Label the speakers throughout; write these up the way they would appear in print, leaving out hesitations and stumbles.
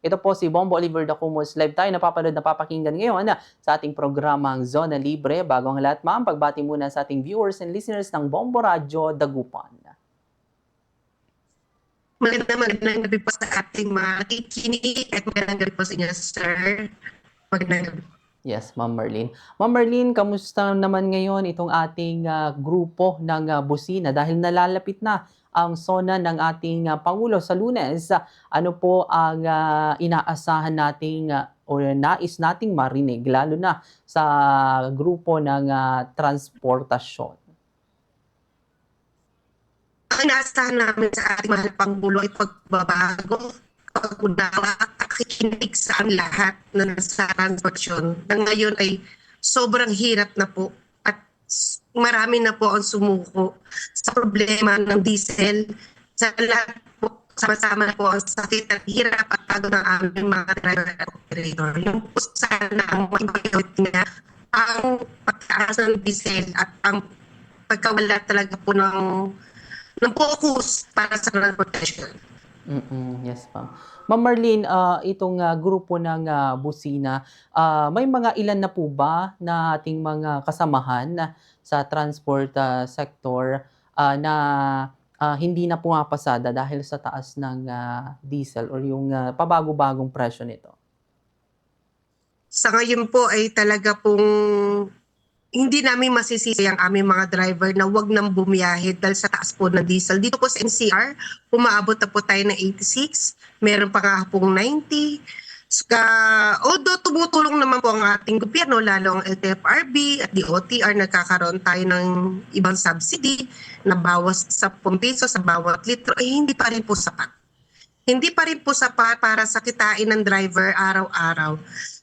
Speaker 1: Ito po si Bombo Oliver Dacumos. Live tayo napapanood, napapakinggan ngayon sa ating programang Zona Libre. Bago ang lahat, ma'am, pagbati muna sa ating viewers and listeners ng Bombo Radio Dagupan.
Speaker 2: Magandang gabi po sa ating mga nakikinig at magandang gabi po sa inyo, sir. Magandang gabi.
Speaker 1: Yes, Ma'am Marlene. Ma'am Marlene, kamusta naman ngayon itong ating grupo ng Busina? Dahil nalalapit na ang SONA ng ating Pangulo sa Lunes, ano po ang inaasahan nating o nais nating marinig, lalo na sa grupo ng transportasyon?
Speaker 2: Ang inaasahan namin sa ating mahal Pangulo ay pagbabago, pag-unawa at pakikinig sa ang lahat na nasa transportasyon na ngayon ay sobrang hirap na po at marami na po ang sumuko sa problema ng diesel. Sa lahat po, sama-sama na po ang sakit at hirap at pagod ng aming mga driver at operator. Yung po sana ang makikawit niya ang pagtaas ng diesel at ang pagkawala talaga po ng focus para sa transportation.
Speaker 1: Yes, ma'am. Ma'am Marlene, itong grupo ng Busina, may mga ilan na po ba na ating mga kasamahan sa transport sector na hindi na pumapasada dahil sa taas ng diesel or yung pabago-bagong presyo nito?
Speaker 2: Sa ngayon po ay talaga pong hindi namin masisisi ang aming mga driver na wag nang bumiyahe dahil sa taas po ng diesel. Dito po sa NCR, umaabot na po tayo ng 86, meron pa nga pong 90. Although tumutulong naman po ang ating gobyerno, lalo ang LTFRB at DOTR, nagkakaroon tayo ng ibang subsidy na bawas sa 10 piso sa bawat litro, ay hindi pa rin po sapat. Hindi pa rin po sapat para sa kitain ng driver araw-araw.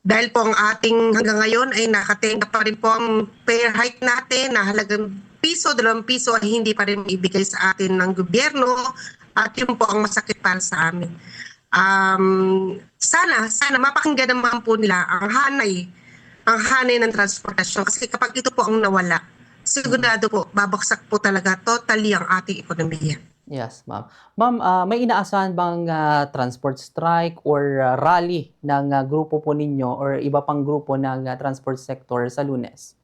Speaker 2: Dahil po ang ating hanggang ngayon ay nakatenga pa rin po ang fare hike natin na halagang piso, 2 piso ay hindi pa rin maibigay sa atin ng gobyerno at yun po ang masakit para sa amin. Sana mapakinggan naman po nila ang hanay ng transportasyon kasi kapag ito po ang nawala, sigurado po babaksak po talaga totally ang ating ekonomiya.
Speaker 1: Yes, ma'am. Ma'am, may inaasahan bang transport strike or rally ng grupo po ninyo or iba pang grupo ng transport sector sa Lunes?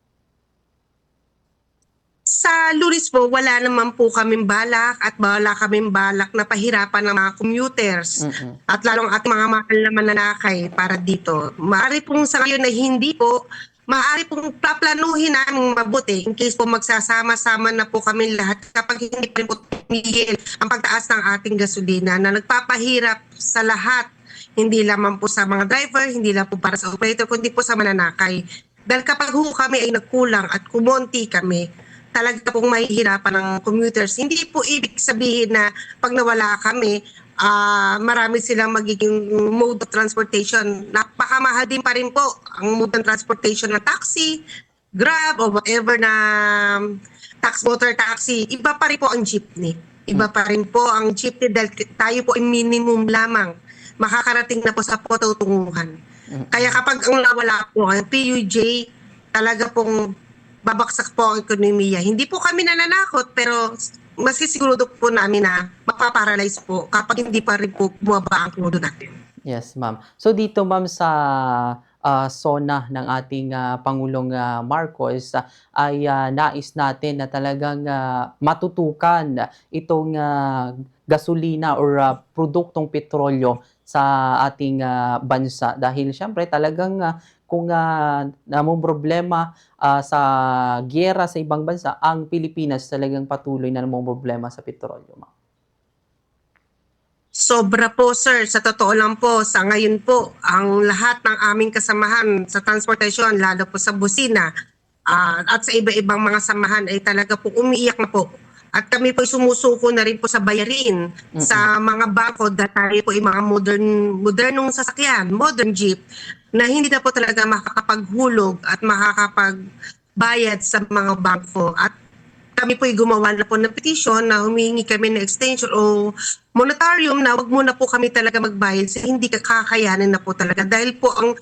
Speaker 2: Sa Lunes po, wala naman po kaming balak at wala kaming balak na pahirapan ng mga commuters at lalong ating mga mahal na mananakay para dito. Maaari pong sa ngayon na hindi po, maaari pong paplanuhin namin mabuti in case po magsasama-sama na po kami lahat kapag hindi pa rin po tumigil ang pagtaas ng ating gasolina na nagpapahirap sa lahat. Hindi lamang po sa mga driver, hindi lang po para sa operator, kundi po sa mananakay. Dahil kapag kami ay nagkulang at kumonti kami, talaga pong mahihirapan ng commuters. Hindi po ibig sabihin na pag nawala kami, marami silang magiging mode of transportation. Napakamahal din pa rin po ang mode ng transportation na taxi, Grab, o whatever na motor taxi. Iba pa rin po ang jeepney. Iba pa rin po ang jeepney dahil tayo po ay minimum lamang. Makakarating na po sa patutunguhan. Kaya kapag ang nawala po ang PUJ, talaga pong babaksak po ang ekonomiya. Hindi po kami nananakot pero masisigurado po namin na mapaparalyze po kapag hindi pa rin po bumaba ang krudo natin.
Speaker 1: Yes, ma'am. So dito, ma'am, sa SONA ng ating Pangulong Marcos ay nais natin na talagang matutukan itong gasolina or produktong petrolyo sa ating bansa dahil syempre talagang kung namomroblema sa giyera sa ibang bansa, ang Pilipinas talagang patuloy na namomroblema sa petrolyo, ma'am.
Speaker 2: Sobra po, sir. Sa totoo lang po, sa ngayon po, ang lahat ng aming kasamahan sa transportasyon, lalo po sa Busina at sa iba-ibang mga samahan ay talaga po umiiyak na po. At kami po sumusuko na rin po sa bayarin sa mga bangko dahil tayo po ay mga modernong sasakyan, modern jeep, na hindi na po talaga makakapaghulog at makakapagbayad sa mga bangko. At kami po ay gumawa na po ng petition na humingi kami ng extension o moratorium na wag muna po kami talaga magbayad sa hindi kakayanin na po talaga. Dahil po ang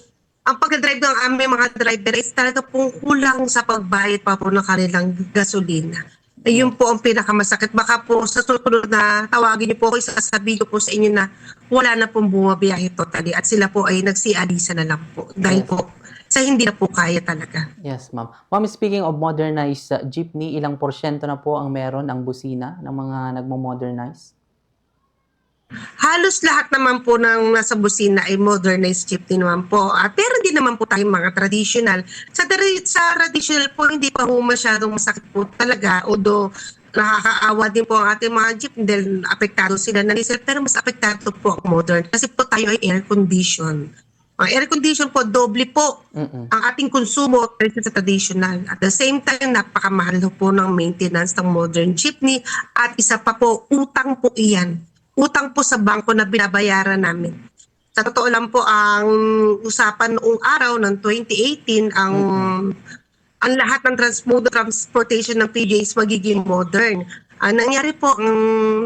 Speaker 2: pagdadrive ng aming mga driver is talaga pong kulang sa pagbayad pa po ng kanilang gasolina. Ayun po ang pinakamasakit. Baka po sa susunod na tawagin niyo po ako, isasabihin ko po sa inyo na wala na pong bumabiyahe totally at sila po ay nagsialisa na lang po dahil
Speaker 1: Yes.
Speaker 2: po sa hindi na po kaya talaga.
Speaker 1: Yes, ma'am. Ma'am, speaking of modernized jeepney, ilang porsyento na po ang meron ang busina ng mga nagmo-modernize?
Speaker 2: Halos lahat naman po ng nasa busina ay modernized jeepney naman po. Pero hindi naman po tayong mga traditional. Sa traditional po, hindi pa po masyadong masakit po talaga. Although nakakaawa din po ang ating mga jeep dahil apektado sila ng diesel. Pero mas apektado po ang modern. Kasi po tayo ay air condition. Ang air condition po, doble po ang ating konsumo kaysa sa traditional. At the same time, napakamahal po ng maintenance ng modern jeepney. At isa pa po, utang po iyan. Utang po sa bangko na binabayaran namin. Sa totoo lang po, ang usapan noong araw ng 2018, ang lahat ng transportation ng PJs magiging modern. Ang nangyari po, ang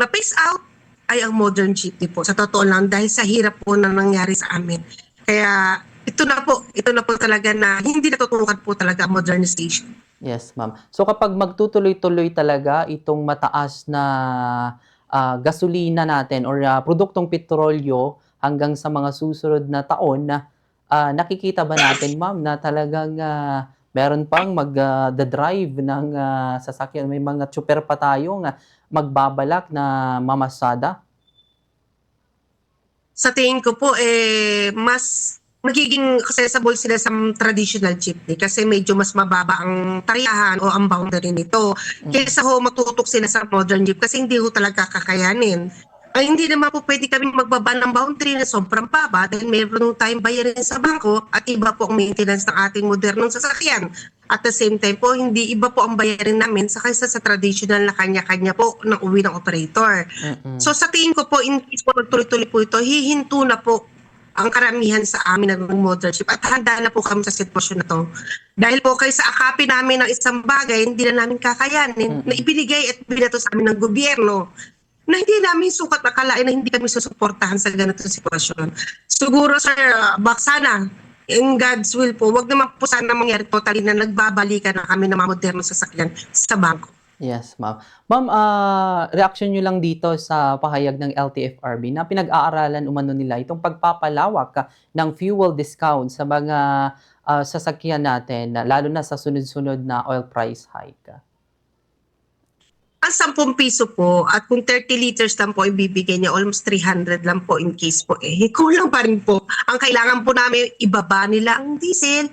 Speaker 2: na-phase out ay ang modern jeepney po. Sa totoo lang, dahil sa hirap po na nangyari sa amin. Kaya ito na po talaga na hindi natutukan po talaga ang modernization.
Speaker 1: Yes, ma'am. So kapag magtutuloy-tuloy talaga itong mataas na gasolina natin or produktong petrolyo hanggang sa mga susunod na taon na nakikita ba natin, ma'am, na talagang meron pang mag-drive ng sasakyan? May mga tsuper pa tayong magbabalak na mamasada?
Speaker 2: Sa tingin ko po, mas magiging accessible sila sa traditional jeepney kasi medyo mas mababa ang tariyahan o ang boundary nito. Kaysa ho matutok sila sa modern jeep kasi hindi ho talaga kakayanin. Ay hindi naman po pwede kami magbaba ng boundary na sobrang baba dahil mayroon tayong bayarin sa bangko at iba po ang maintenance ng ating modernong sasakyan. At the same time po, hindi iba po ang bayarin namin sa kaysa sa traditional na kanya-kanya po ng uwi ng operator. So sa tingin ko po, in case po magtuloy-tuloy po ito, hihinto na po ang karamihan sa amin ng modern jeep at handa na po kami sa sitwasyon na to. Dahil po kayo sa akapin namin ng isang bagay, hindi na namin kakayanin na ibinigay at binato sa amin ng gobyerno na hindi namin sukat akalain na hindi kami susuportahan sa ganitong sitwasyon. Siguro sir, sana in God's will po, wag naman po sana mangyari totally na nagbabalikan na kami ng mga modernong sasakyan sa bangko.
Speaker 1: Yes, ma'am. Ma'am, reaction nyo lang dito sa pahayag ng LTFRB na pinag-aaralan umano nila itong pagpapalawak ng fuel discount sa mga sasakyan natin, lalo na sa sunod-sunod na oil price hike.
Speaker 2: Ang 10 piso po at kung 30 liters lang po ibibigay niya, almost 300 lang po in case po kulang pa rin po. Ang kailangan po namin, ibaba nila ang diesel.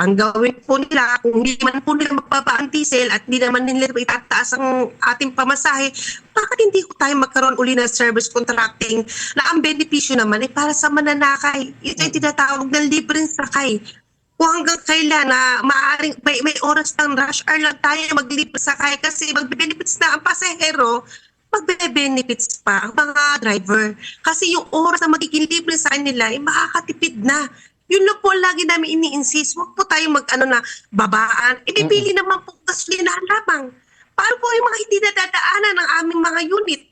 Speaker 2: Ang gawin po nila, kung hindi man po nila magbaba ang diesel at hindi naman nila itataas ang ating pamasahe, bakit hindi ko tayo magkaroon uli ng service contracting na ang benepisyo naman ay para sa mananakay. Ito yung tinatawag na libreng sakay. Kung hanggang kailan na maaaring may oras ng rush hour lang tayo maglibre sakay kasi magbe-benefits na ang pasahero, magbe-benefits pa ang mga driver. Kasi yung oras na magiging libre sa kanila ay makakatipid na. Yun lang po lagi namin ini-insist. Huwag po tayo babaan. Ibibili naman po gasolinahan lamang. Paano po yung mga hindi nadadaanan ng aming mga unit?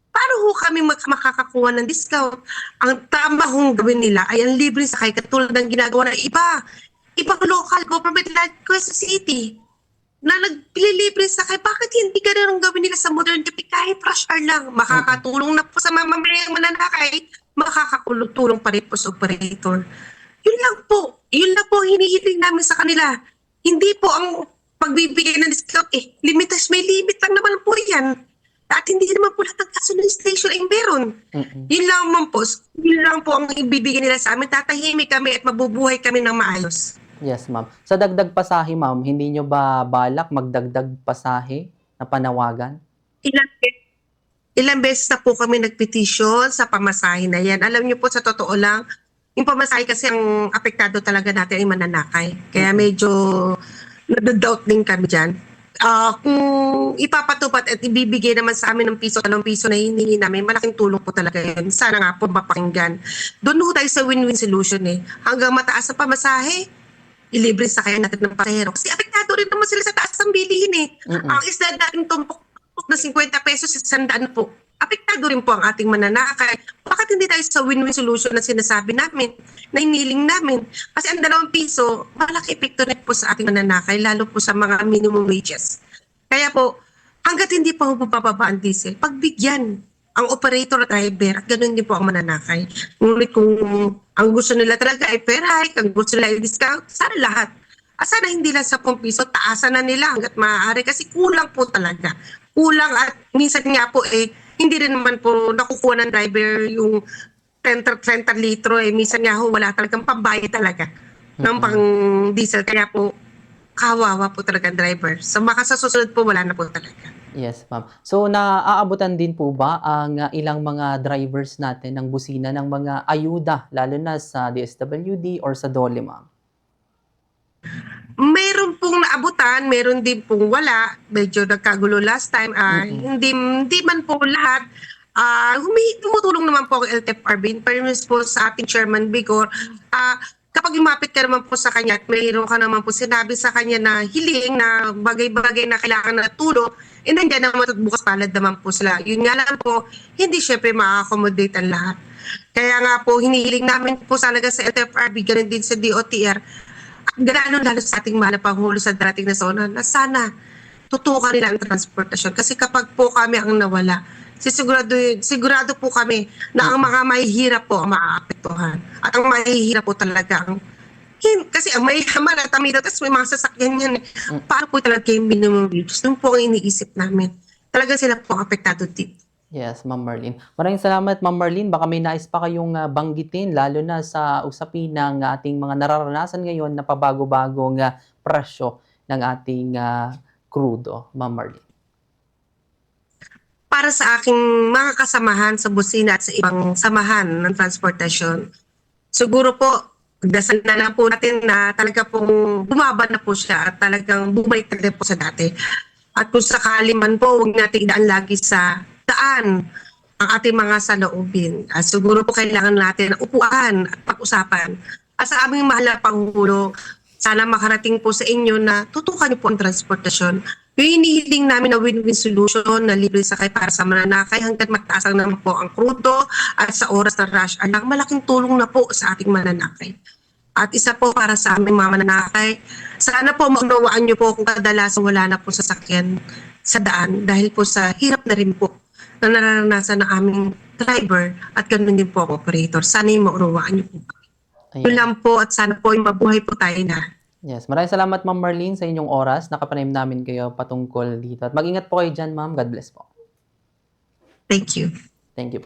Speaker 2: Paano ho kami makakakuha ng discount? Ang tama hong gawin nila ay ang libre sakay katulad ng ginagawa ng ibang local government like Quezon City na naglilibre sakay. Bakit hindi ganun ang gawin nila sa modern jeep? Kahit rush hour lang, makakatulong na po sa mamamayang mananakay, makakatulong pa rin po sa operator. Yun lang po hinihiling namin sa kanila. Hindi po ang pagbibigay ng discount may limit lang naman po yan. At hindi naman po lahat ng gasoline station ay meron. Yun lang po ang ibibigay nila sa amin. Tatahimik kami at mabubuhay kami ng maayos.
Speaker 1: Yes, ma'am. Sa dagdag pasahe, ma'am, hindi nyo ba balak magdagdag pasahe na panawagan?
Speaker 2: Ilang beses na po kami nagpetisyon sa pamasahe na yan. Alam niyo po, sa totoo lang, yung pamasahe kasi ang apektado talaga natin ay mananakay. Kaya medyo nadadoubt din kami dyan. Kung ipapatupad at ibibigay naman sa amin ng piso na hiningi namin, malaking tulong po talaga yun. Sana nga po mapakinggan. Doon po tayo sa win-win solution Hanggang mataas sa pamasahe, ilibre sa kaya natin ng pasahero. Kasi apektado rin naman sila sa taas ng bilihin Ang isda natin tumpok na 50 pesos, 100 po. Apektado rin po ang ating mananakay. Bakit hindi tayo sa win-win solution na sinasabi namin, na hiniling namin? Kasi ang 2 piso, malaki epekto rin po sa ating mananakay, lalo po sa mga minimum wages. Kaya po, hangga't hindi pa bumababa ang diesel, pagbigyan ang operator at driver at ganun din po ang mananakay. Ngunit kung ang gusto nila talaga ay fair hike, ang gusto nila ay discount, sana lahat. Sana hindi lang 10 piso, taasan na nila hanggat maaari kasi kulang po talaga. Kulang at minsan nga po hindi rin naman po nakukuha ng driver yung 30 litro minsan nga ho wala talagang pambayad talaga ng pang diesel kaya po kawawa po talaga ang driver. So baka sa susunod po wala na po talaga.
Speaker 1: Yes, ma'am. So, naaabutan din po ba ang ilang mga drivers natin ng busina ng mga ayuda, lalo na sa DSWD or sa DOLE, ma'am?
Speaker 2: Meron pong naabutan, meron din pong wala. Medyo nagkagulo last time. Hindi man po lahat. Tumutulong naman po ang LTFRB. In fairness po sa ating Chairman Bigor, kapag lumapit ka naman po sa kanya at mayroon ka naman po sinabi sa kanya na hiling na bagay-bagay na kailangan na tulong, nandiyan naman at bukas palad naman po sila. Yun nga lang po, hindi syempre ma-accommodate ang lahat. Kaya nga po, hinihiling namin po talaga sa LTFRB, ganun din sa DOTR, ganoon lalo sa ating mahal na Pangulo sa darating na zona na sana tutukan nila ang transportasyon. Kasi kapag po kami ang nawala, sigurado po kami na ang mga mahihirap po ang maaapektuhan. At ang mahihirap po talaga kasi ang mayaman at ang tapos may mga sasakyan yan. Paano po talaga yung minimum wage? Doon po ang iniisip namin. Talagang sila po ang apektado dito.
Speaker 1: Yes, Ma'am Marlene. Maraming salamat, Ma'am Marlene. Baka may nais pa kayong banggitin, lalo na sa usapin ng ating mga nararanasan ngayon na pabago-bagong presyo ng ating krudo, Ma'am Marlene.
Speaker 2: Para sa aking mga kasamahan sa busina at sa ibang samahan ng transportasyon, siguro po, dasal na lang po natin na talaga pong bumaba na po siya at talagang bumalik na po sa dati. At kung sakali man po, huwag natin idaan lagi sa daan ang ating mga saloobin. Siguro po kailangan natin na upuan at pag-usapan. At sa aming mahal na Pangulo, sana makarating po sa inyo na tutukan niyo po ang transportasyon. Yung inihiling namin na win-win solution na libre sakay para sa mananakay hanggang mataas naman po ang krudo at sa oras ng rush hour, malaking tulong na po sa ating mananakay. At isa po para sa aming mga mananakay, sana po maunawaan niyo po kung kadalasan wala na po sasakyan sa daan dahil po sa hirap na rin po na nararanasan ng aming driver at ganoon din po ang operator. Sana yung maunawaan niyo po. Yun lang po at sana po yung mabuhay po tayo na.
Speaker 1: Yes, maraming salamat, Ma'am Marlene, sa inyong oras. Nakapanayam namin kayo patungkol dito. At mag-ingat po kayo dyan, Ma'am. God bless po.
Speaker 2: Thank you.
Speaker 1: Thank you.